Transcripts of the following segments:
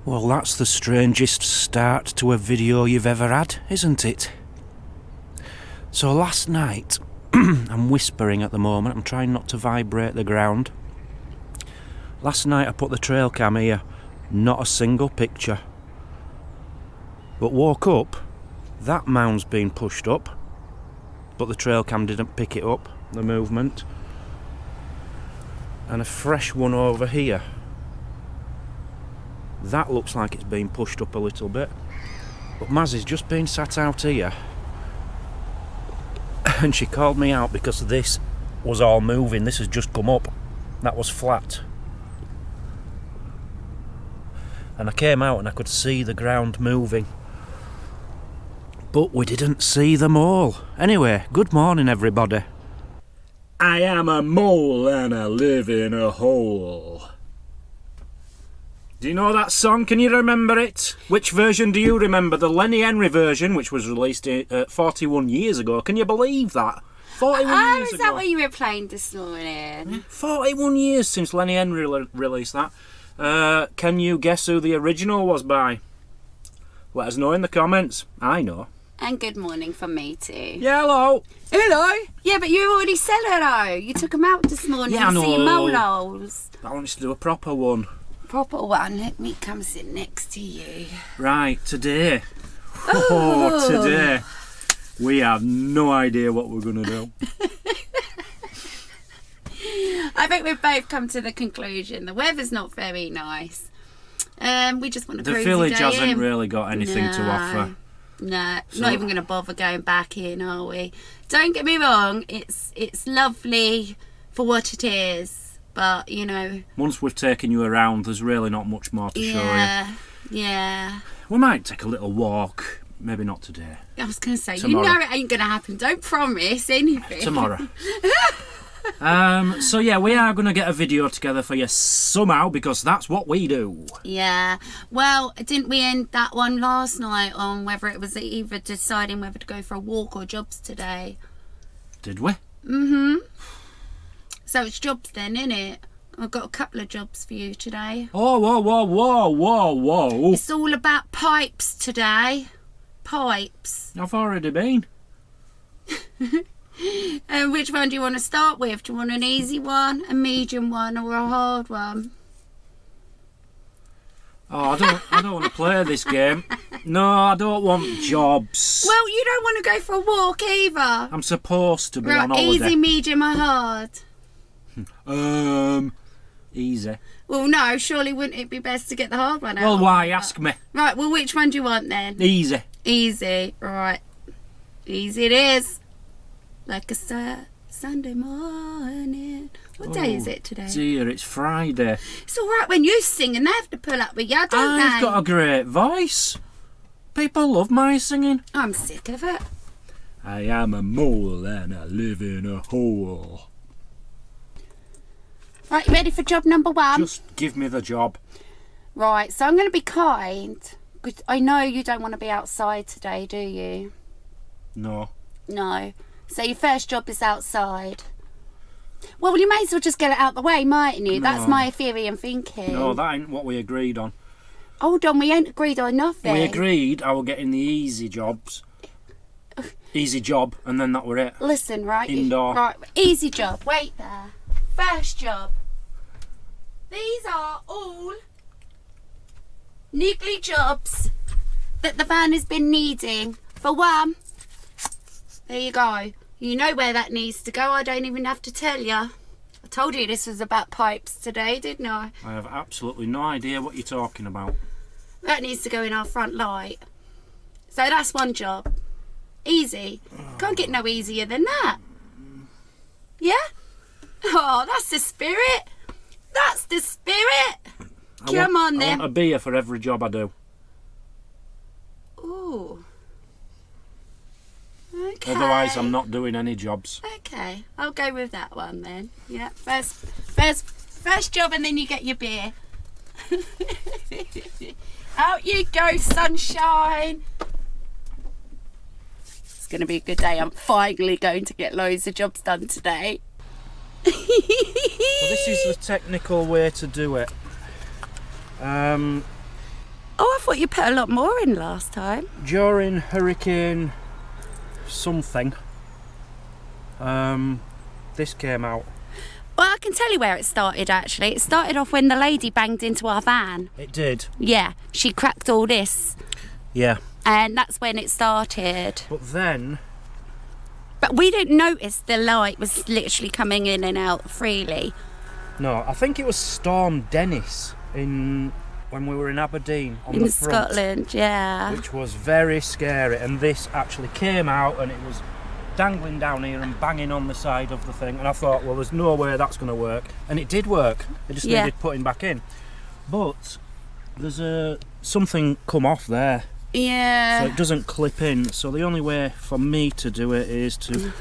Well, that's the strangest start to a video you've ever had, isn't it? So last night, I'm whispering at the moment, I'm trying not to vibrate the ground. Last night I put the trail cam here, not a single picture. But woke up, that mound's been pushed up, but the trail cam didn't pick it up, the movement. And a fresh one over here. That looks like it's been pushed up a little bit. But Mazzy's just been sat out here and she called me out because this was all moving. This has just come up. That was flat. And I came out and I could see the ground moving. But we didn't see them all. Anyway, good morning everybody. I am a mole and I live in a hole. Do you know that song? Can you remember it? Which version do you remember? The Lenny Henry version, which was released 41 years ago. Can you believe that? 41 years ago. Is that what you were playing this morning? 41 years since Lenny Henry released that. Can you guess who the original was by? Let us know in the comments. I know. And good morning from me too. Yeah, hello. Hello. Yeah, but you already said hello. You took them out this morning Yeah, I to see your know. moles. I want us to do a proper one. Proper one. Let me come sit next to you. Right, today. Oh, today. We have no idea what we're going to do. I think we've both come to the conclusion the weather's not very nice. We just want to The village hasn't really got anything to offer. No, So- not even going to bother going back in, are we? Don't get me wrong, it's lovely for what it is, but you know. Once we've taken you around, there's really not much more to show you. Yeah. We might take a little walk. Maybe not today. I was going to say, Tomorrow. you know it ain't going to happen. Don't promise anything. Tomorrow. So yeah, we are going to get a video together for you somehow because that's what we do. Yeah. Well, didn't we end that one last night on whether it was either deciding whether to go for a walk or jobs today? Did we? Mm-hmm. So it's jobs then, innit? I've got a couple of jobs for you today. Oh, whoa, whoa, whoa, whoa, whoa. It's all about pipes today. Pipes. I've already been. And which one do you want to start with? Do you want an easy one, a medium one, or a hard one? Oh, I don't want to play this game. No, I don't want jobs. Well, you don't want to go for a walk either. I'm supposed to be Right, on holiday. easy, medium, or hard? Easy. Well, no, surely wouldn't it be best to get the hard one out? Well, why? Ask me. Right, well, which one do you want then? Easy. Easy, right. Easy it is. Like a Sunday morning. What day is it today? Dear, it's Friday. It's all right when you sing and they have to pull up with you, don't I've they? got a great voice. People love my singing. I'm sick of it. I am a mole and I live in a hole. Right, you ready for job number one? Just give me the job. Right, so I'm going to be kind. Because I know you don't want to be outside today, do you? No. No. So your first job is outside. Well, you may as well just get it out the way, mightn't you? That's No. my theory and thinking. No, that ain't what we agreed on. Hold on, we ain't agreed on nothing. We agreed I will get in the easy jobs. Easy job, and then that were it. Listen, right? Indoor. Right, easy job. Wait there. First job. These are all niggly jobs that the van has been needing. For one, there you go. You know where that needs to go. I don't even have to tell you. I told you this was about pipes today, didn't I? I have absolutely no idea what you're talking about. That needs to go in our front light. So that's one job. Easy. Can't get no easier than that. Yeah? Oh, that's the spirit. That's the spirit. Come on then. I want a beer for every job I do. Ooh. Okay. Otherwise, I'm not doing any jobs. Okay, I'll go with that one then. Yeah, first job, and then you get your beer. Out you go, sunshine. It's going to be a good day. I'm finally going to get loads of jobs done today. Well, this is the technical way to do it. Oh, I thought you put a lot more in last time. During Hurricane something, this came out. Well, I can tell you where it started, actually. It started off when the lady banged into our van. It did. Yeah, she cracked all this. Yeah. And that's when it started. But then... But we didn't notice the light was literally coming in and out freely. No, I think it was Storm Dennis when we were in Aberdeen on the front. In Scotland, yeah. Which was very scary. And this actually came out and it was dangling down here and banging on the side of the thing, and I thought, well, there's no way that's going to work, and it did work. It just needed putting back in, but there's something come off there, so it doesn't clip in. So the only way for me to do it is to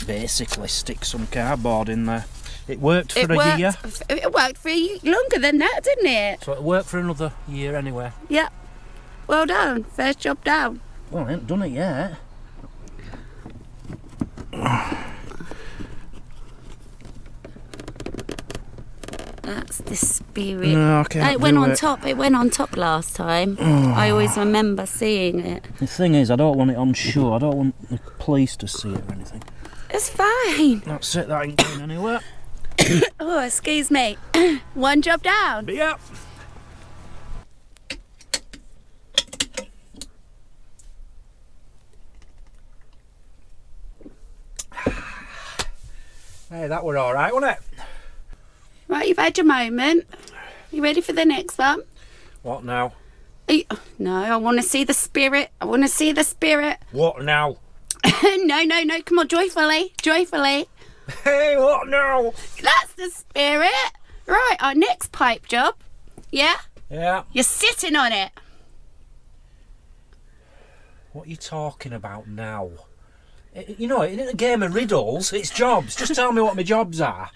basically stick some cardboard in there. It worked for a year. It worked for longer than that, didn't it? So it worked for another year anyway. Yep. Well done. First job down. Well, I haven't done it yet. That's the spirit. No, I can't. It went on top. It went on top last time. I always remember seeing it. The thing is, I don't want it on show. I don't want the police to see it or anything. It's fine. That's it. That ain't going anywhere. Oh, excuse me. One job down. Yep. Hey, that were all right, wasn't it? Right, you've had your moment. You ready for the next one? What now? No, I want to see the spirit. I want to see the spirit. What now? No. Come on, joyfully. Hey, what now? That's the spirit. Right, our next pipe job. Yeah? Yeah. You're sitting on it. What are you talking about now? You know, it isn't a game of riddles, it's jobs. Just tell me what my jobs are.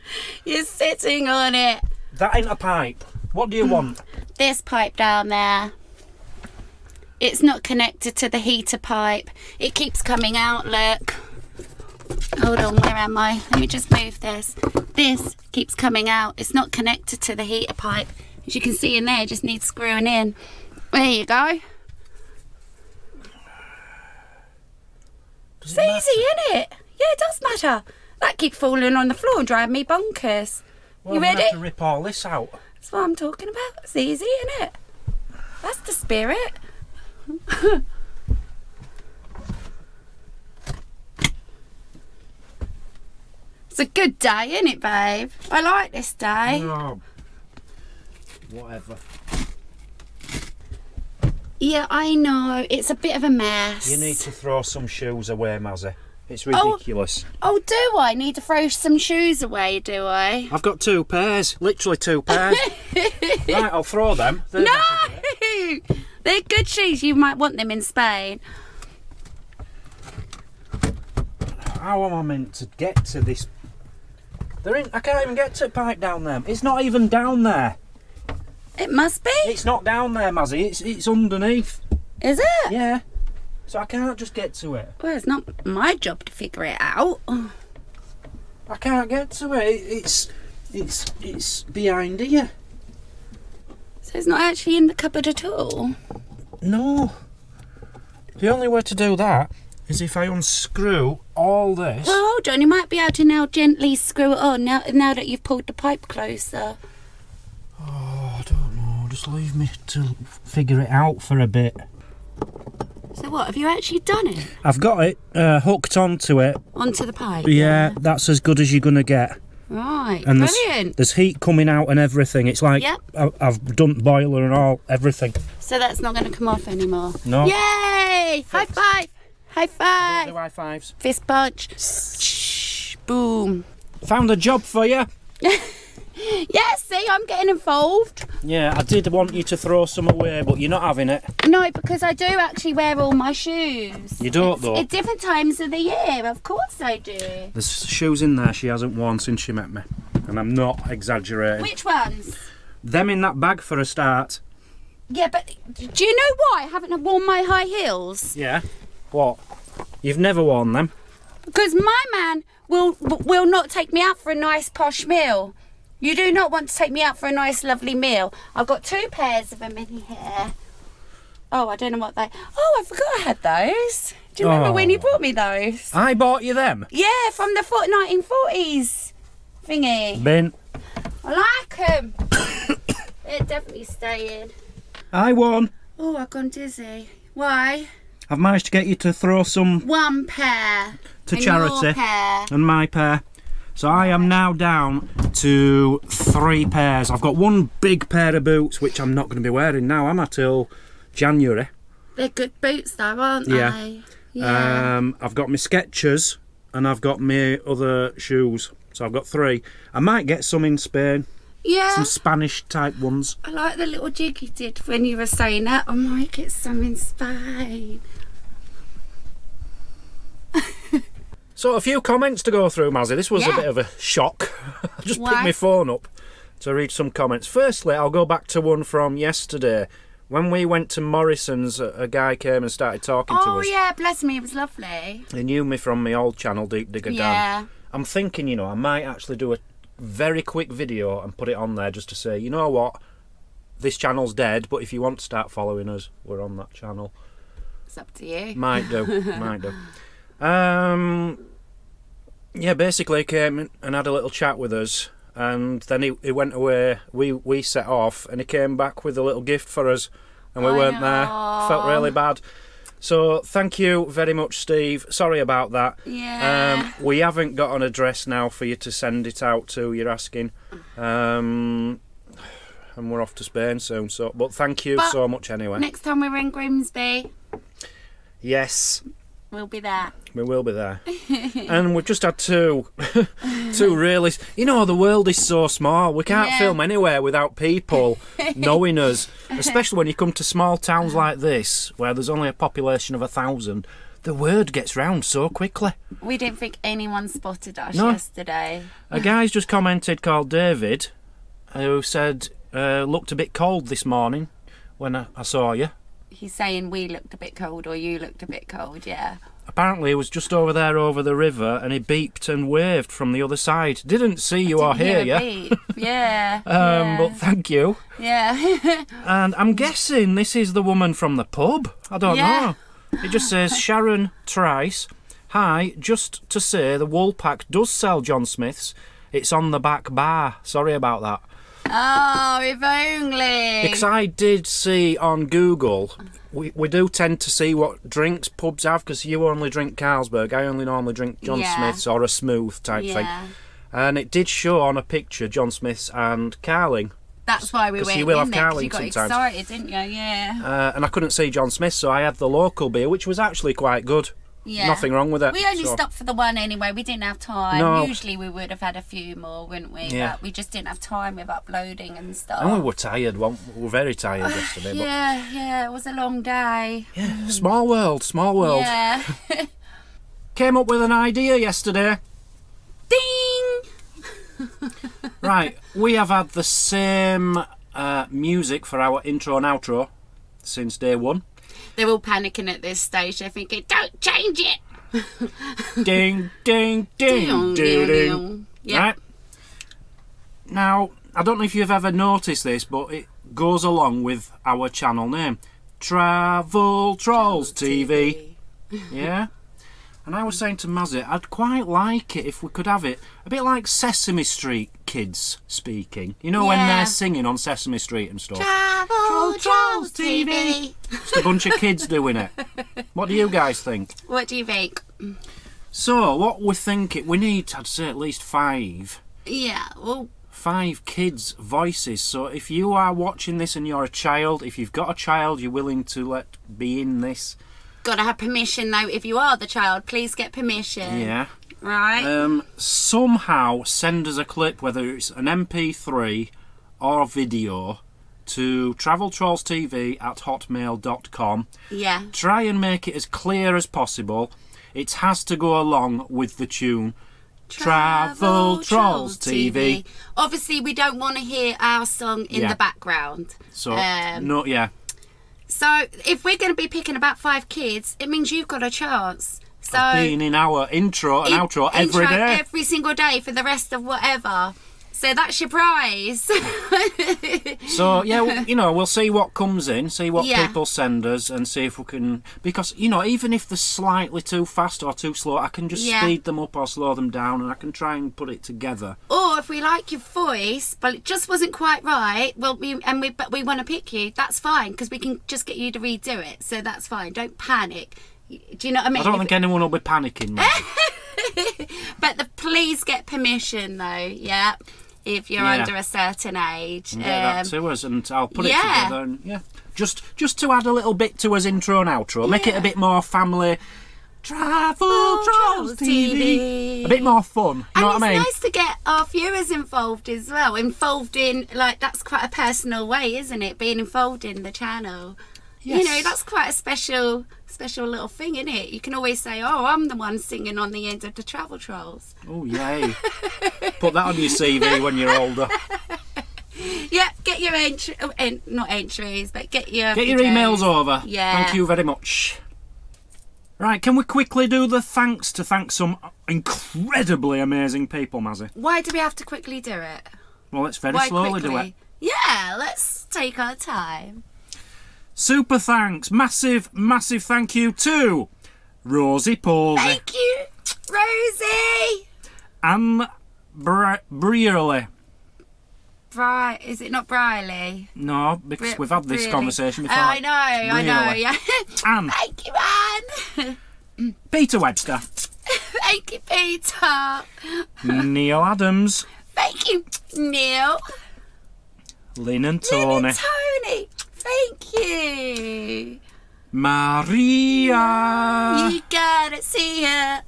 You're sitting on it. That ain't a pipe. What do you want? This pipe down there. It's not connected to the heater pipe. It keeps coming out, look. Hold on, where am I? Let me just move this. This keeps coming out. It's not connected to the heater pipe. As you can see in there, it just needs screwing in. There you go. It's easy, isn't it? Yeah, it does matter. That keeps falling on the floor and driving me bonkers. Well, you ready? I'm going to have to rip all this out. That's what I'm talking about. It's easy, isn't it? That's the spirit. It's a good day, isn't it, babe? I like this day. No. Whatever. Yeah, I know. It's a bit of a mess. You need to throw some shoes away, Mazzy. It's ridiculous. Oh, do I need to throw some shoes away, do I? I've got 2 pairs. Literally 2 pairs. Right, I'll throw them. No! They're good shoes. You might want them in Spain. How am I meant to get to this? I can't even get to pipe down there. It's not even down there. It must be. It's not down there, Mazzy. It's underneath. Is it? Yeah. So I can't just get to it. Well, it's not my job to figure it out. I can't get to it. It's behind here. So it's not actually in the cupboard at all? No. The only way to do that is if I unscrew all this. Well, hold on. You might be able to now gently screw it on now that you've pulled the pipe closer. Oh, I don't know. Just leave me to figure it out for a bit. So what, have you actually done it? I've got it hooked onto it. Onto the pipe? Yeah, that's as good as you're going to get. Right, And brilliant. there's heat coming out and everything. It's like I've done boiler and all, everything. So that's not going to come off anymore? No. Yay! High five! High five! Do high fives. Fist punch. Shh, boom. Found a job for you. Yeah, see, I'm getting involved. Yeah, I did want you to throw some away, but you're not having it. No, because I do actually wear all my shoes. You don't, though? At different times of the year, of course I do. There's shoes in there she hasn't worn since she met me. And I'm not exaggerating. Which ones? Them in that bag for a start. Yeah, but do you know why I haven't worn my high heels? Yeah? What? You've never worn them? Because my man will not take me out for a nice posh meal. You do not want to take me out for a nice lovely meal. I've got 2 pairs of them in here. Oh, I don't know what they... Oh, I forgot I had those. Do you remember when you brought me those? I bought you them. Yeah, from the 1940s thingy. Bin. I like them. They're definitely staying. I won. Oh, I've gone dizzy. Why? I've managed to get you to throw some One pair. to And charity. your pair. And my pair. So I am now down to 3 pairs. I've got one big pair of boots, which I'm not going to be wearing now, am I, till January. They're good boots though, aren't Yeah. they? Yeah. I've got my Skechers and I've got my other shoes. So I've got 3. I might get some in Spain. Yeah. Some Spanish type ones. I like the little jig you did when you were saying that. I might get some in Spain. So a few comments to go through, Mazzy. This was a Yeah. bit of a shock. I just Why? picked my phone up to read some comments. Firstly, I'll go back to one from yesterday. When we went to Morrison's, a guy came and started talking to Oh us. yeah, bless me, it was lovely. He knew me from my old channel, Deep Digger Dan. Yeah. I'm thinking, you know, I might actually do a very quick video and put it on there just to say, you know what, this channel's dead, but if you want to start following us, we're on that channel. It's up to you. Might do, might do. Yeah, basically he came in and had a little chat with us, and then he went away. We set off, and he came back with a little gift for us, and we weren't there. Felt really bad. So thank you very much, Steve. Sorry about that. Yeah. We haven't got an address now for you to send it out to. You're asking, and we're off to Spain soon. So, but thank you But so much anyway. Next time we're in Grimsby, Yes. we'll be there. We will be there. And we've just had two really... You know, the world is so small. We can't Yeah. film anywhere without people knowing us. Especially when you come to small towns like this, where there's only a population of 1,000. The word gets round so quickly. We didn't think anyone spotted us No. yesterday. A guy's just commented called David, who said, looked a bit cold this morning when I saw you. He's saying we looked a bit cold or you looked a bit cold, yeah. Apparently he was just over there over the river and he beeped and waved from the other side. Didn't see you or hear you. Yeah. But thank you. Yeah. And I'm guessing this is the woman from the pub. I don't Yeah. know. It just says Sharon Trice. Hi, just to say the Woolpack does sell John Smith's. It's on the back bar. Sorry about that. Oh, if only. Because I did see on Google, we do tend to see what drinks pubs have, because you only drink Carlsberg. I only normally drink John Yeah. Smith's or a smooth type thing. Yeah. And it did show on a picture John Smith's and Carling. That's why we 'Cause went you will in have there, 'cause Carling you got sometimes. excited, didn't you? Yeah. And I couldn't see John Smith, so I had the local beer, which was actually quite good. Yeah. Nothing wrong with it. We only so- stopped for the one anyway. We didn't have time. No. Usually we would have had a few more, wouldn't we? Yeah. But we just didn't have time with uploading and stuff. And we were tired. We were very tired yesterday. Yeah, it was a long day. But yeah, small world, small world. Yeah. Came up with an idea yesterday. Ding! Right, we have had the same music for our intro and outro since day one. They're all panicking at this stage. They're thinking, don't change it. Ding, ding, ding, ding, ding. Yeah. Right. Now, I don't know if you've ever noticed this, but it goes along with our channel name. Travel Trolls TV. Yeah? And I was saying to Mazzy, I'd quite like it if we could have it a bit like Sesame Street kids speaking. You know, when Yeah. they're singing on Sesame Street and stuff. Travel Trolls TV. Just a bunch of kids doing it. What do you guys think? What do you think? So, what we're thinking, we need, I'd say, at least 5 Yeah, well, 5 kids' voices. So if you are watching this and you're a child, if you've got a child you're willing to let be in this, gotta have permission though. If you are the child, please get permission. yeah, Right? somehow send us a clip, whether it's an MP3 or a video, to traveltrollstv@hotmail.com. Yeah. Try and make it as clear as possible. It has to go along with the tune. Travel Trolls TV. Obviously, we don't want to hear our song in Yeah. the background. So, no, yeah. So, if we're going to be picking about 5 kids, it means you've got a chance. So, Being in our intro and outro every day. Every single day for the rest of whatever. So that's your prize. So, yeah, we'll see what comes in, see what Yeah. people send us, and see if we can... Because, even if they're slightly too fast or too slow, I can just Yeah. speed them up or slow them down, and I can try and put it together. Or if we like your voice, but it just wasn't quite right, but we want to pick you, that's fine, because we can just get you to redo it. So that's fine. Don't panic. Do you know what I mean? I don't think anyone will be panicking, Mazzy. But please get permission, though, yeah? If you're Yeah. under a certain age. Get that to us, and I'll put it yeah. together. And just to add a little bit to us intro and outro, make it a bit more family. Travel Trolls TV. A bit more fun. You know what I mean? And it's nice to get our viewers involved as well. Involved in, like, that's quite a personal way, isn't it? Being involved in the channel. Yes. You know, that's quite a special little thing, isn't it? You can always say, oh, I'm the one singing on the end of the Travel Trolls. Oh, yay. Put that on your CV when you're older. Yeah, get your not entries, but get your emails over. Yeah. Thank you very much. Right, can we quickly do the thanks to thank some incredibly amazing people, Mazzy? Why do we have to quickly do it? Well, let's very Why slowly do quickly? it. Yeah, let's take our time. Super thanks, massive thank you to Rosie Posey, Thank you, Rosie. Anne Brearley. Is it not Briley? No, because we've had this Really? conversation before. I know, Brearley. yeah. Anne. Thank you, Anne. Peter Webster. Thank you, Peter. Neil Adams. Thank you, Neil. Lynn and Lynn Tony. and Tony. Thank you. Maria. You gotta see her.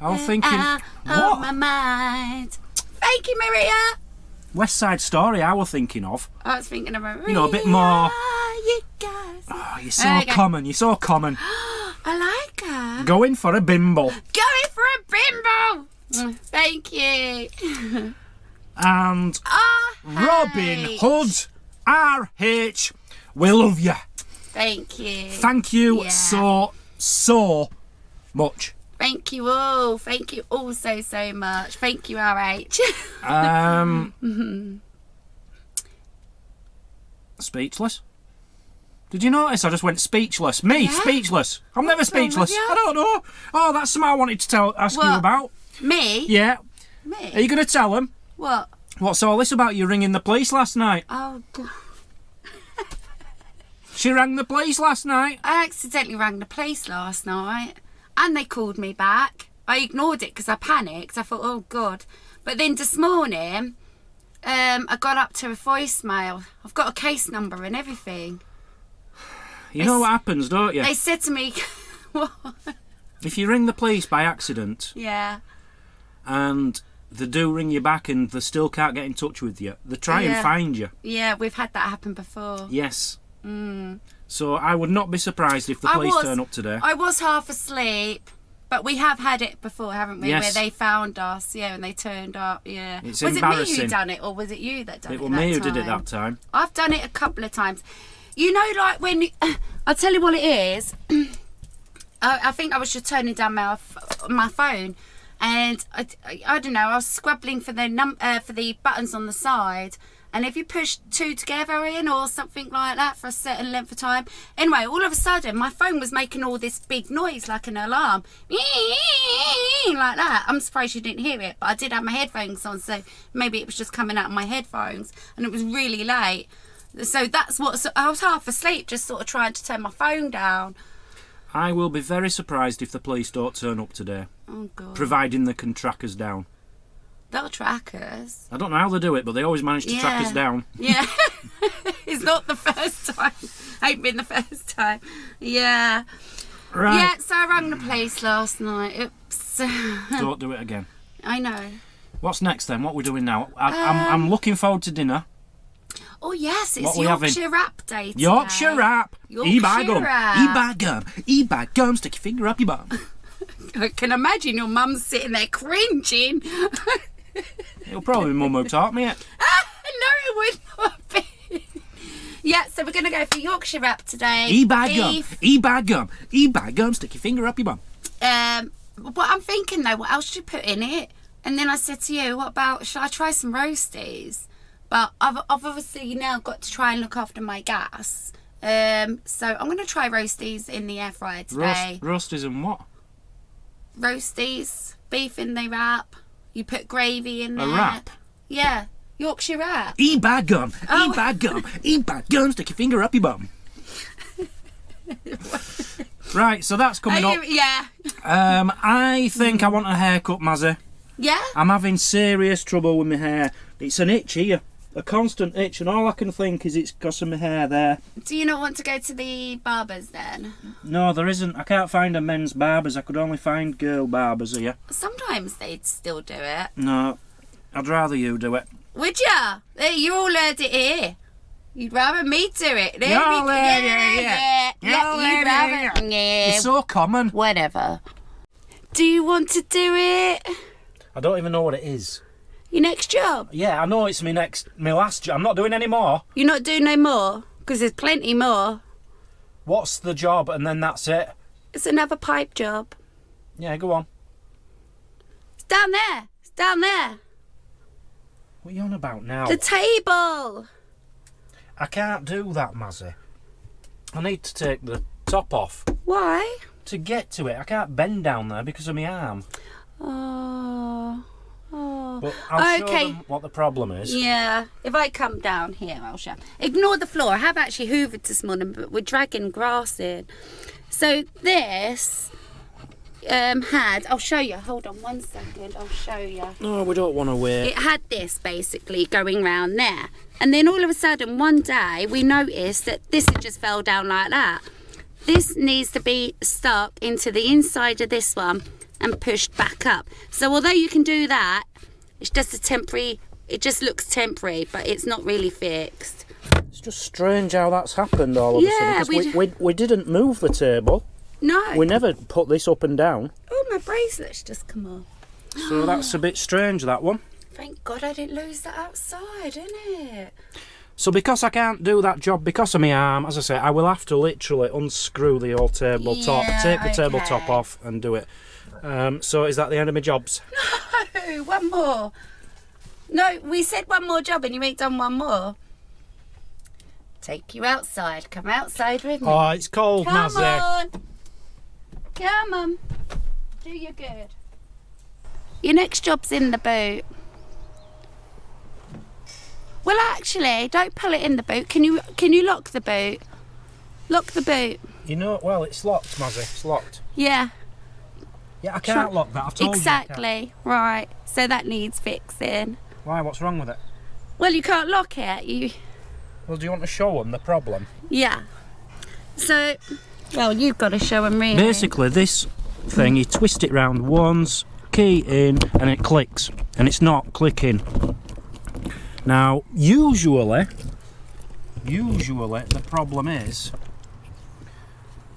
I'm thinking, out what? of my mind. Thank you, Maria. West Side Story I was thinking of. I was thinking of Maria. You know, a bit more... You guys. Oh, you're so Okay. common, you're so common. I like her. Going for a bimble. Going for a bimbo. Thank you. And Robin Hood RH. We love you. Thank you. Thank you Yeah. so much. Thank you all. Thank you all so much. Thank you, RH. Speechless. Did you notice I just went speechless? Me, Yeah. speechless. I'm never What's wrong with speechless. you? I don't know. Oh, that's something I wanted to ask you What? about. Me? Yeah. Me? Are you going to tell them? What? What's all this about you ringing the police last night? Oh, God. She rang the police last night. I accidentally rang the police last night and they called me back. I ignored it because I panicked. I thought, oh, God. But then this morning, I got up to a voicemail. I've got a case number and everything. You know what happens, don't you? They said to me, what? If you ring the police by accident Yeah. and they do ring you back and they still can't get in touch with you, they try and Yeah. find you. Yeah, we've had that happen before. Yes. So I would not be surprised if the police turn up today. I was half asleep, but we have had it before, haven't we? Yes. Where they found us, yeah, and they turned up, yeah. It's was it me who embarrassing. done it, or was it you that done it? It was that me who time? did it that time. I've done it a couple of times. You know, like when I'll tell you what it is. I think I was just turning down my phone, and I don't know. I was scrabbling for the buttons on the side. And if you push two together in or something like that for a certain length of time. Anyway, all of a sudden, my phone was making all this big noise like an alarm. Like that. I'm surprised you didn't hear it, but I did have my headphones on, so maybe it was just coming out of my headphones. And it was really late. So that's what... So I was half asleep, just sort of trying to turn my phone down. I will be very surprised if the police don't turn up today, Oh, God. providing they can track us down. They'll track us. I don't know how they do it, but they always manage to track us down. Yeah. It's not the first time. Ain't been the first time. Yeah. Right. Yeah, so I rang the police last night. Oops. Don't do it again. I know. What's next then? What are we doing now? I'm looking forward to dinner. Oh, yes, it's What we having? Yorkshire Rap Day today. Yorkshire Rap. Yorkshire E-by gum. Rap. E-by gum. E-by gum. Stick your finger up your bum. I can imagine your mum sitting there cringing. It'll probably be Mum who taught me it. No, it would not be. Yeah, so we're going to go for Yorkshire Rap today. E-by gum. Beef. E-by gum. E-by gum. Stick your finger up your bum. What I'm thinking though, what else should you put in it? And then I said to you, what about, should I try some roasties? But I've obviously now got to try and look after my gas. So I'm going to try roasties in the air fryer today. Roasties and what? Roasties, beef in the wrap. You put gravy in there. A wrap? Yeah, Yorkshire wrap. Eat bad gum. Oh. Eat bad gum. Eat bad gum. Stick your finger up your bum. Right, so that's coming up. Yeah. I think I want a haircut, Mazzy. Yeah? I'm having serious trouble with my hair. It's an itch here. A constant itch, and all I can think is it's because of my hair there. Do you not want to go to the barbers then? No, there isn't. I can't find a men's barbers. I could only find girl barbers here. Sometimes they'd still do it. No, I'd rather you do it. Would ya? There, you all heard it here. You'd rather me do it. There You'll we- heard it here. You'd You'll heard it rather... Yeah. It's so common. Whatever. Do you want to do it? I don't even know what it is. Your next job? Yeah, I know it's my last job. I'm not doing any more. You're not doing no more? Because there's plenty more. What's the job? And then that's it. It's another pipe job. Yeah, go on. It's down there. It's down there. What are you on about now? The table. I can't do that, Mazzy. I need to take the top off Why? to get to it. I can't bend down there because of my arm. Oh. Oh. But I'll show Okay. them what the problem is. Yeah, if I come down here, I'll show. Ignore the floor. I have actually hoovered this morning, but we're dragging grass in. So this had, I'll show you. Hold on 1 second, I'll show you. No, we don't want to wait. It had this basically going round there. And then all of a sudden, one day, we noticed that this had just fell down like that. This needs to be stuck into the inside of this one and pushed back up. So although you can do that, it's just a temporary, it just looks temporary, but it's not really fixed. It's just strange how that's happened all of a Yeah, sudden. Because we didn't move the table. No. We never put this up and down. Oh, my bracelet's just come off. So that's a bit strange, that one. Thank God I didn't lose that outside, isn't it? So because I can't do that job because of my arm, as I say, I will have to literally unscrew the old tabletop, take the tabletop off and do it. So is that the end of my jobs? No, one more. No, we said one more job and you ain't done one more. Take you outside. Come outside with me. Oh, it's cold, Come Mazzy. on. Come on. Do you good. Your next job's in the boot. Well, actually, don't pull it in the boot. Can you lock the boot? Lock the boot. You know, well, it's locked, Mazzy. It's locked. Yeah. Yeah, I can't lock that. I've told you I can't. Exactly. Right. So that needs fixing. Why? What's wrong with it? Well, you can't lock it. Well, do you want to show them the problem? Yeah. So, well, you've got to show them really. Basically, this thing, you twist it round once, key in, and it clicks. And it's not clicking. Now, usually the problem is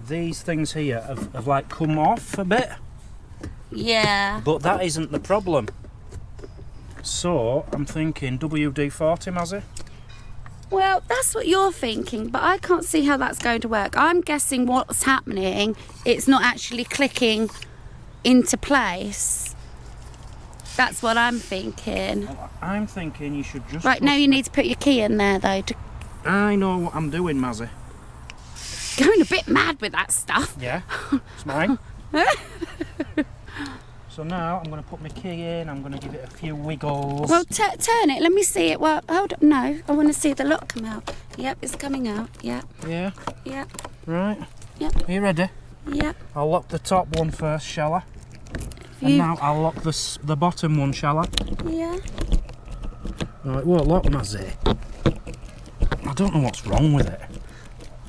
these things here have like come off a bit. Yeah. But that isn't the problem. So, I'm thinking WD-40, Mazzy. Well, that's what you're thinking, but I can't see how that's going to work. I'm guessing what's happening, it's not actually clicking into place. That's what I'm thinking. I'm thinking you should just... Right, now you need to put your key in there, though. I know what I'm doing, Mazzy. Going a bit mad with that stuff. Yeah, it's mine. So now I'm going to put my key in, I'm going to give it a few wiggles. Well, turn it. Let me see it. Well, hold on. No, I want to see the lock come out. Yep, it's coming out. Yep. Yeah? Yep. Right. Yep. Are you ready? Yep. I'll lock the top one first, shall I? And now I'll lock the bottom one, shall I? Yeah. No, it won't lock, Mazzy. I don't know what's wrong with it.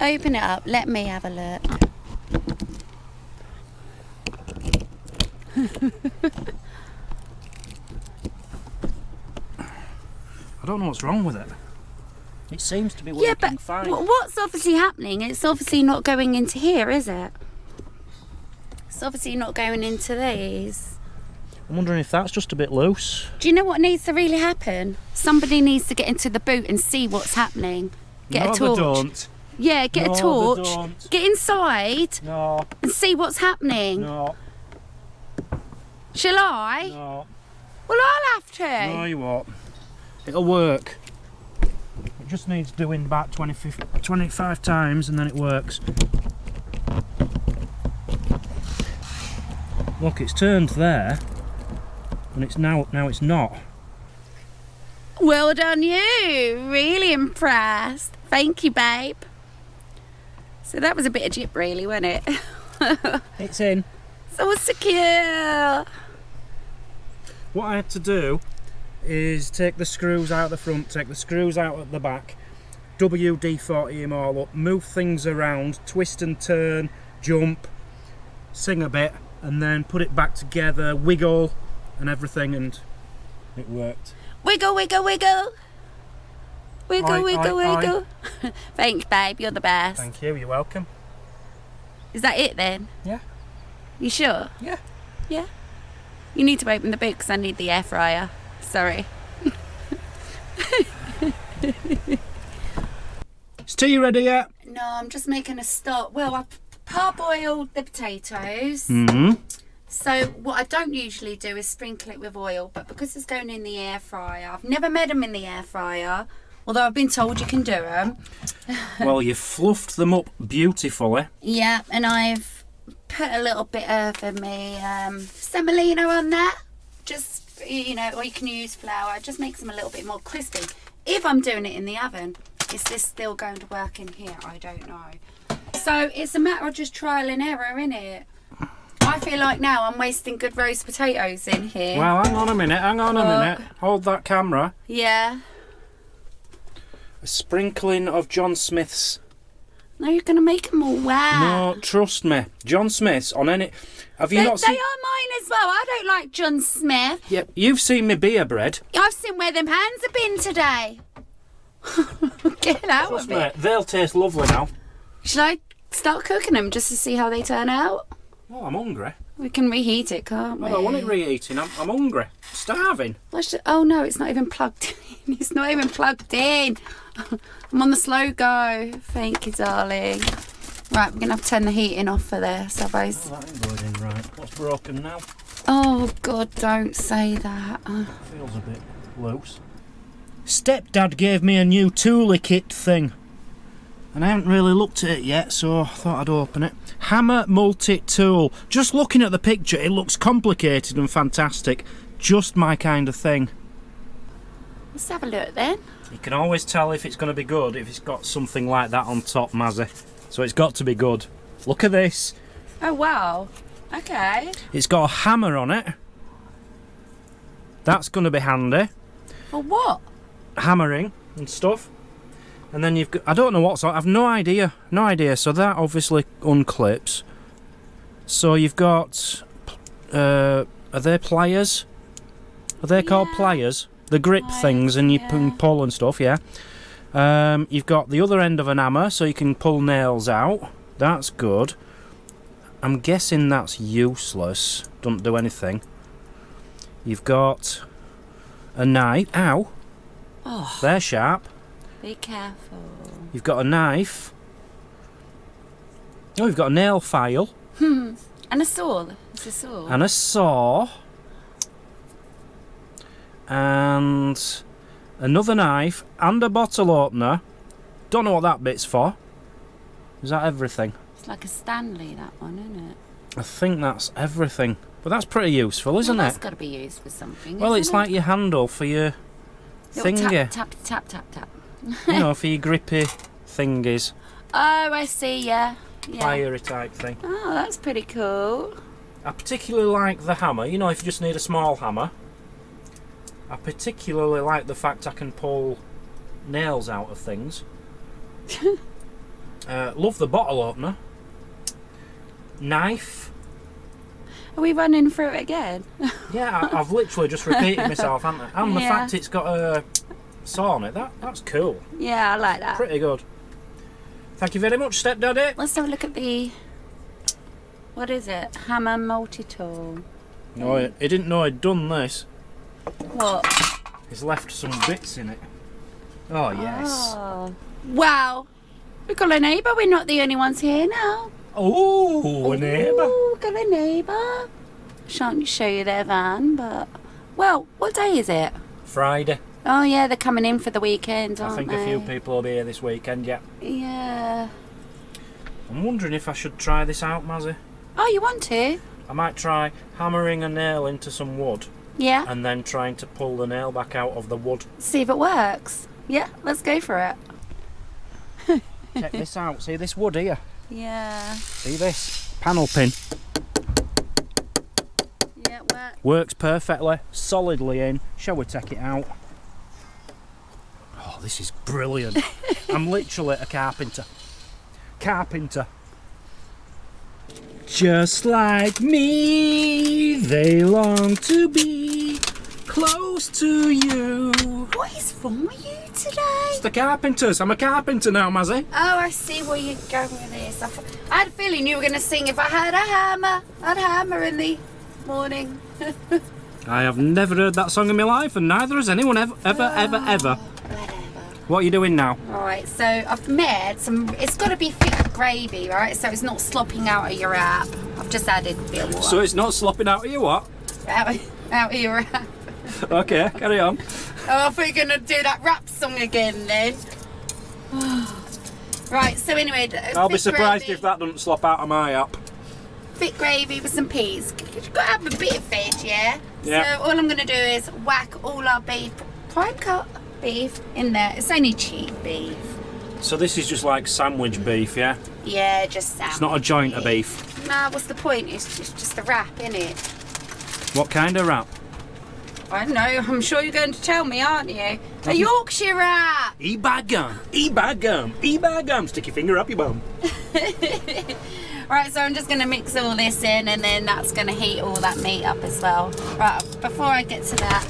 Open it up. Let me have a look. I don't know what's wrong with it. It seems to be working Yeah, but fine. what's obviously happening? It's obviously not going into here, is it? It's obviously not going into these. I'm wondering if that's just a bit loose. Do you know what needs to really happen? Somebody needs to get into the boot and see what's happening. Get a torch. No, they don't. Yeah, get No, a they torch. don't. Get inside No, and see what's happening. no, Shall I? no. Well, I'll have to. No, you won't. It'll work. It just needs doing about 25 times and then it works. Look, it's turned there, and it's now it's not. Well done, you. Really impressed. Thank you, babe. So that was a bit of jip, really, wasn't it? It's in. So secure. What I had to do is take the screws out the front, take the screws out at the back, WD-40 them all up, move things around, twist and turn, jump, sing a bit, and then put it back together, wiggle and everything, and it worked. Wiggle, wiggle, wiggle. Wiggle, Oi, wiggle, oi, oi. wiggle. Thanks, babe. You're the best. Thank you, you're welcome. Is that it then? Yeah. You sure? Yeah. Yeah. You need to open the boot because I need the air fryer. Sorry. Is tea ready yet? No, I'm just making a start. Well, I parboiled the potatoes. Mm-hmm. So what I don't usually do is sprinkle it with oil, but because it's going in the air fryer, I've never made them in the air fryer, although I've been told you can do them. Well, you fluffed them up beautifully. Yeah, and I've put a little bit of semolina on there. Just, you know, or you can use flour. It just makes them a little bit more crispy. If I'm doing it in the oven, is this still going to work in here? I don't know. So it's a matter of just trial and error, innit? I feel like now I'm wasting good roast potatoes in here. Well, hang on a minute, Hold that camera. Yeah. A sprinkling of John Smith's. No, you're going to make them all wet. No, trust me. John Smith's on any... Have you They not are seen... mine as well. I don't like John Smith. Yep, you've seen me beer bread. I've seen where them hands have been today. Get out Trust of me, it. they'll taste lovely now. Should I start cooking them just to see how they turn out? Oh, I'm hungry. We can reheat it, can't we? I don't want it reheating. I'm hungry. Starving. Oh no, it's not even plugged in. It's not even plugged in. I'm on the slow go. Thank you, darling. Right, we're going to have to turn the heating off for this, I suppose. Oh, that ain't going in right. What's broken now? Oh, God, don't say that. Feels a bit loose. Stepdad gave me a new toolie kit thing. And I haven't really looked at it yet, so I thought I'd open it. Hammer multi-tool. Just looking at the picture, it looks complicated and fantastic. Just my kind of thing. Let's have a look then. You can always tell if it's going to be good if it's got something like that on top, Mazzy. So it's got to be good. Look at this. Oh, wow. Okay. It's got a hammer on it. That's going to be handy. For what? Hammering and stuff. And then you've got... I don't know what's on. I've no idea. No idea. So that obviously unclips. So you've got... are they pliers? Are they called pliers? The grip things and you can pull and stuff, yeah. You've got the other end of an hammer so you can pull nails out. That's good. I'm guessing that's useless. Doesn't do anything. You've got a knife. Ow. Oh. They're sharp. Be careful. You've got a knife. Oh, you've got a nail file. And a saw. It's a saw. And a saw. And another knife and a bottle opener. Don't know what that bit's for. Is that everything? It's like a Stanley, that one, isn't it? I think that's everything. But that's pretty useful, isn't That's it? got to be used for something. Well, it's isn't like your handle for your Little thingy. Tap, tap, tap, tap. You know, for your grippy thingies. Oh, I see, yeah. Fiery type thing. Oh, that's pretty cool. I particularly like the hammer. You know, if you just need a small hammer. I particularly like the fact I can pull nails out of things. Love the bottle opener. Knife. Are we running through it again? Yeah, I've literally just repeated myself, haven't I? And the Yeah. fact it's got a saw on it, that's cool. Yeah, I like that. Pretty good. Thank you very much, stepdaddy. Let's have a look at the... What is it? Hammer multi-tool. No, he didn't know I'd done this. What? He's left some bits in it. Oh, yes. Oh. Wow. We've got a neighbour. We're not the only ones here now. Oh, a neighbour. Oh, got a neighbour. Shan't show you their van, but Well, what day is it? Friday. Oh yeah, they're coming in for the weekend, aren't I think they? a few people will be here this weekend, yeah. Yeah. I'm wondering if I should try this out, Mazzy. Oh, you want to? I might try hammering a nail into some wood Yeah. and then trying to pull the nail back out of the wood. See if it works. Yeah, let's go for it. Check this out. See this wood here? Yeah. See this? Panel pin. Yeah, it works. Works perfectly, solidly in. Shall we take it out? Oh, this is brilliant. I'm literally a carpenter. Carpenter. Just like me, they long to be close to you. What is wrong with you today? It's the carpenters. I'm a carpenter now, Mazzy. Oh, I see where you're going with this. I had a feeling you were going to sing if I had a hammer. I'd hammer in the morning. I have never heard that song in my life, and neither has anyone ever. Whatever. What are you doing now? Right, so I've made some. It's got to be thick gravy, right? So it's not slopping out of your wrap. I've just added a bit of water. So it's not slopping out of you, what? out of your wrap. Okay, carry on. Oh, I thought you were going to do that rap song again then. Right, so anyway. I'll be thick surprised gravy, if that doesn't slop out of my app. Thick gravy with some peas. You've got to have a bit of veg, yeah? Yeah. So all I'm going to do is whack all our beef, prime cut beef in there. It's only cheap beef. So this is just like sandwich beef, yeah? Yeah, just that. It's not a joint of beef. Nah, what's the point? It's just a wrap, innit? What kind of wrap? I don't know. I'm sure you're going to tell me, aren't you? A Yorkshire wrap. E-bag-gum, e-bag-gum, e-bag-gum. Stick your finger up your bum. Right, so I'm just going to mix all this in, and then that's going to heat all that meat up as well. Right, before I get to that,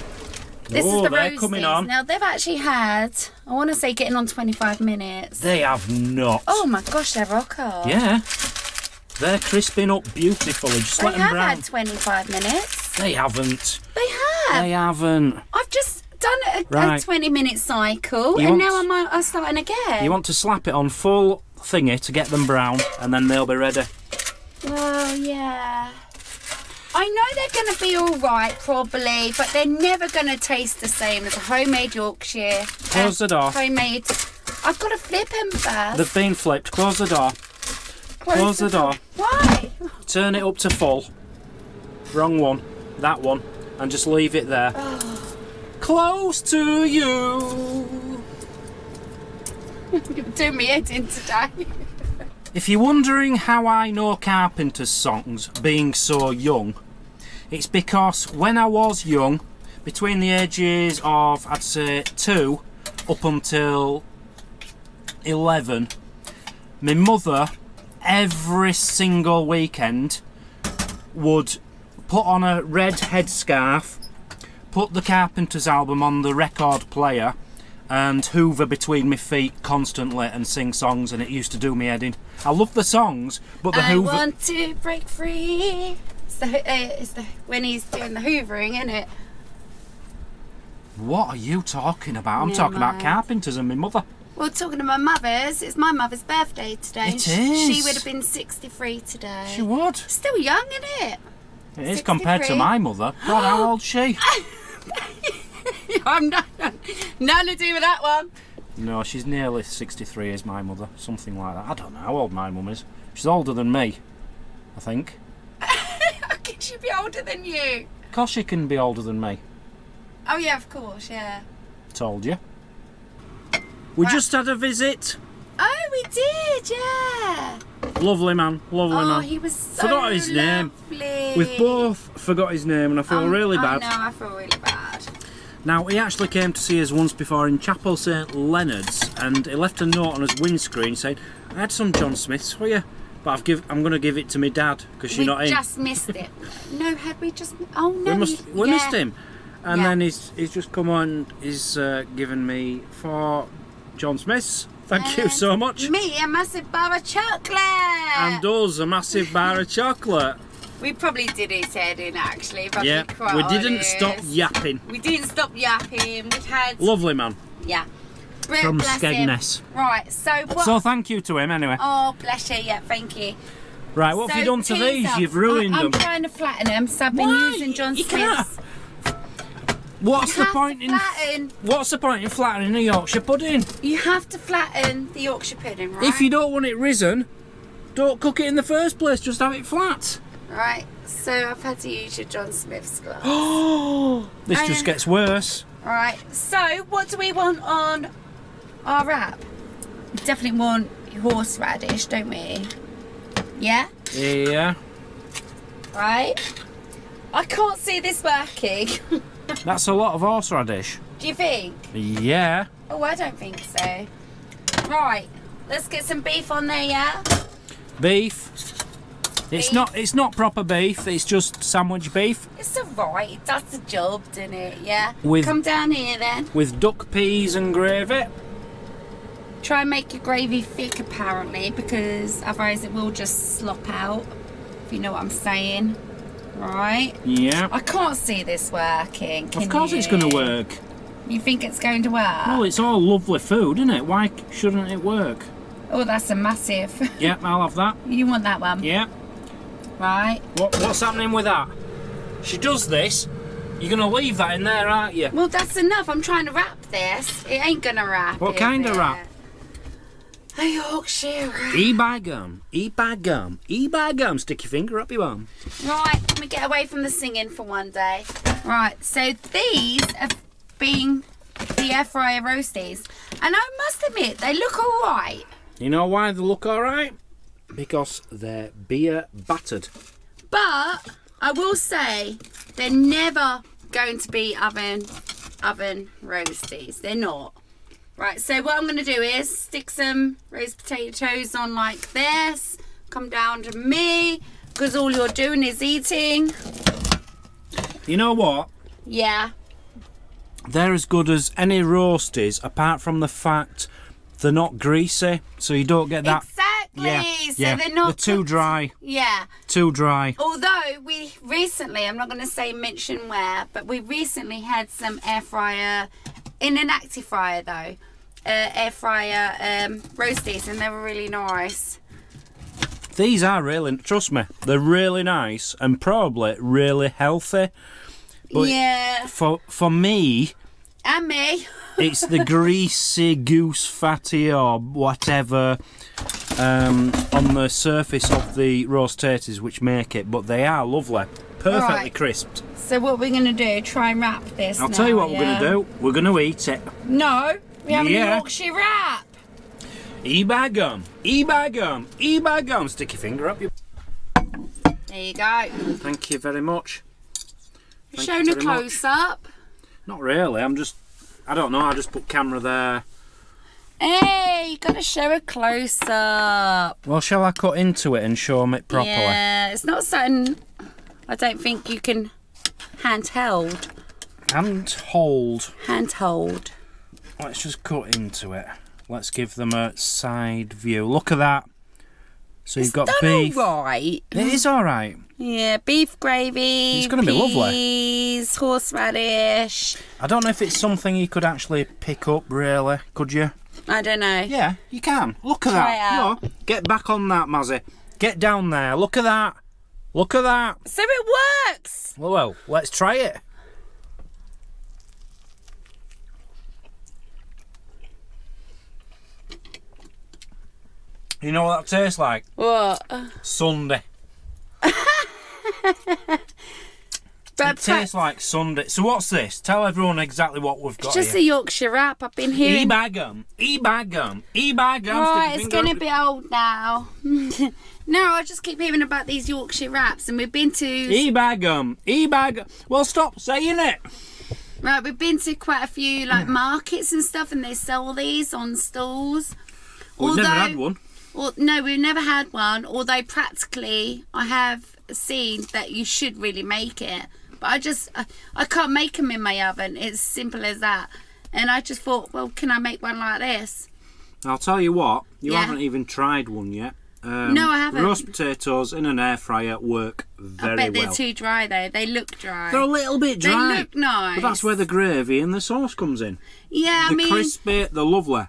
this is the they're roasties. coming on. Now, they've actually had, I want to say, getting on 25 minutes. They have not. Oh my gosh, they're rock hard. Yeah. They're crisping up beautifully. Just They let them have brown. had 25 minutes. They haven't. They have. They haven't. I've just done a Right. 20-minute cycle, You and want- now I'm starting again. You want to slap it on full thingy to get them brown, and then they'll be ready. Well, yeah. I know they're going to be all right, probably, but they're never going to taste the same as a homemade Yorkshire. Close the door. Homemade. I've got to flip them first. They've been flipped. Close the door. Close the door. Why? Turn it up to full. Wrong one. That one. And just leave it there. Close to you. You're doing me head in today. If you're wondering how I know Carpenter's songs, being so young, it's because when I was young, between the ages of, I'd say, 2 up until 11, my mother, every single weekend, would put on a red headscarf, put the Carpenter's album on the record player, and hoover between my feet constantly and sing songs, and it used to do me head in. I love the songs, but the I hoover... want to break free. It's the when he's doing the hoovering, isn't it? What are you talking about? I'm Never talking about mind. Carpenters and my mother. Well, talking to my mother's, it's my mother's birthday today. It She is. would have been 63 today. She would. Still young, isn't it? It is compared to 63. my mother. God, how old's she? I'm not, none to do with that one. No, she's nearly 63 is my mother. Something like that. I don't know how old my mum is. She's older than me, I think. How can she be older than you? Of course she can be older than me. Oh yeah, of course, yeah. Told you. We Right. just had a visit. Oh, we did, yeah. Lovely man, lovely Oh, man. he was so Forgot his name. lovely. We've both forgot his name and I feel really bad. I know, I feel really bad. Now, he actually came to see us once before in Chapel St Leonard's, and he left a note on his windscreen saying, I had some John Smiths for you, but I'm going to give it to my dad because you're not in. We just missed it. No, had we just... Oh, no. We missed him. And Yeah. then he's just come on, he's given me 4 John Smiths. Thank you And so much. Me, a massive bar of chocolate. And us, a massive bar of chocolate. We probably did his head in, actually. If I'm Yeah, being quite we didn't honest. stop yapping. We didn't stop yapping. We've had... Lovely man. Yeah. From Bless him. Skegness. Right, so what... So thank you to him anyway. Oh, bless you. Yeah, thank you. Right, what have you done to teaser. these? You've ruined I'm them. trying to flatten them, so I've been Why? using John You can't. Smith's. What's You the have point to in flatten. What's the point in flattening a Yorkshire pudding? You have to flatten the Yorkshire pudding, right? If you don't want it risen, don't cook it in the first place. Just have it flat. Right, so I've had to use your John Smith's glass. Oh, this just gets worse. Right, so what do we want on our wrap? We definitely want horseradish, don't we? Yeah? Yeah. Right? I can't see this working. That's a lot of horseradish. Do you think? Yeah. Oh, I don't think so. Right, let's get some beef on there, yeah? Beef. It's not proper beef. It's just sandwich beef It's alright, it does the job, doesn't it? Yeah? With- Come down here then. with duck peas and gravy. Try and make your gravy thick, apparently, because otherwise it will just slop out, if you know what I'm saying. Right? Yeah. I can't see this working. Of course it's going to work. You think it's going to work? Well, it's all lovely food, isn't it? Why shouldn't it work? Oh, that's a massive. Yeah, I'll have that. You want that one? Yeah. Right. What's happening with that? She does this. You're going to leave that in there, aren't you? Well, that's enough. I'm trying to wrap this. It ain't going to wrap. What is kind of it? wrap? A Yorkshire wrap. Eat by gum. Eat by gum. Eat by gum. Stick your finger up your bum. Right, let me get away from the singing for one day. Right, so these have been the air fryer roasties. And I must admit, they look alright. You know why they look alright? Because they're beer battered. But I will say they're never going to be oven roasties. They're not. Right, so what I'm going to do is stick some roast potatoes on like this. Come down to me, because all you're doing is eating. You know what? Yeah. They're as good as any roasties, apart from the fact they're not greasy, so you don't get that. Exactly. Yeah, So yeah. they're not They're too cooked. dry. Yeah. Too dry. Although we recently, I'm not going to mention where, but we recently had some air fryer, in an active fryer though, air fryer roasties, and they were really nice. These are really, trust me, they're really nice and probably really healthy. But yeah. for me, And me. it's the greasy goose fatty or whatever on the surface of the roast potatoes which make it, but they are lovely, perfectly Right. crisped. So what we're going to do, try and wrap this I'll now, tell you what we're yeah? going to do. We're going to eat it. No, we have Yeah. a Yorkshire wrap. Eat by gum, eat by gum, eat by gum. Stick your finger up your... There you go. Thank you very much. Thank Showing you a very much. close up. Not really, I don't know, I just put camera there. Hey, you got to show a close up. Well, shall I cut into it and show them it properly? Yeah, it's not something I don't think you can handheld. Handhold. Let's just cut into it. Let's give them a side view. Look at that. So you've got beef. Alright. It is alright. Yeah, beef gravy. It's gonna be lovely. Peas, horseradish. I don't know if it's something you could actually pick up, really. Could you? I don't know. Yeah, you can. Look at Try that. it out. No, get back on that, Mazzy. Get down there. Look at that. Look at that. So it works. Well, let's try it. You know what that tastes like? What? Sunday. But It tastes like Sunday. So what's this? Tell everyone exactly what we've got just here. a Yorkshire wrap. I've been hearing. E-bagum. E-bagum. E-bagum. Right, it's going to be old now. No, I just keep hearing about these Yorkshire wraps, and we've been to E-bagum. E-bagum. Well, stop saying it. right. We've been to quite a few like markets and stuff, and they sell these on stalls. We've never had one. Well, no, we've never had one. Although practically, I have seen that you should really make it, but I can't make them in my oven. It's simple as that. And I just thought, well, can I make one like this? I'll tell you what. You Yeah. haven't even tried one yet. No, I haven't. Roast potatoes in an air fryer work very I bet well. they're too dry though. They look dry. They're a little bit dry. They look nice. But that's where the gravy and the sauce comes in. Yeah, I They're mean, crispy, they're lovely.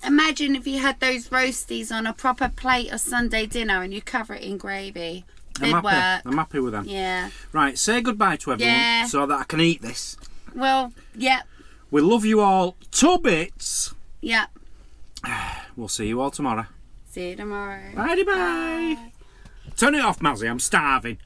imagine if you had those roasties on a proper plate of Sunday dinner and you cover it in gravy. They'd I'm work. happy. I'm happy with them. Yeah. Right, say goodbye to everyone Yeah. so that I can eat this. Well, yeah. We love you all to bits. Yeah. We'll see you all tomorrow. See you tomorrow. Bye bye. Turn it off, Mazzy. I'm starving.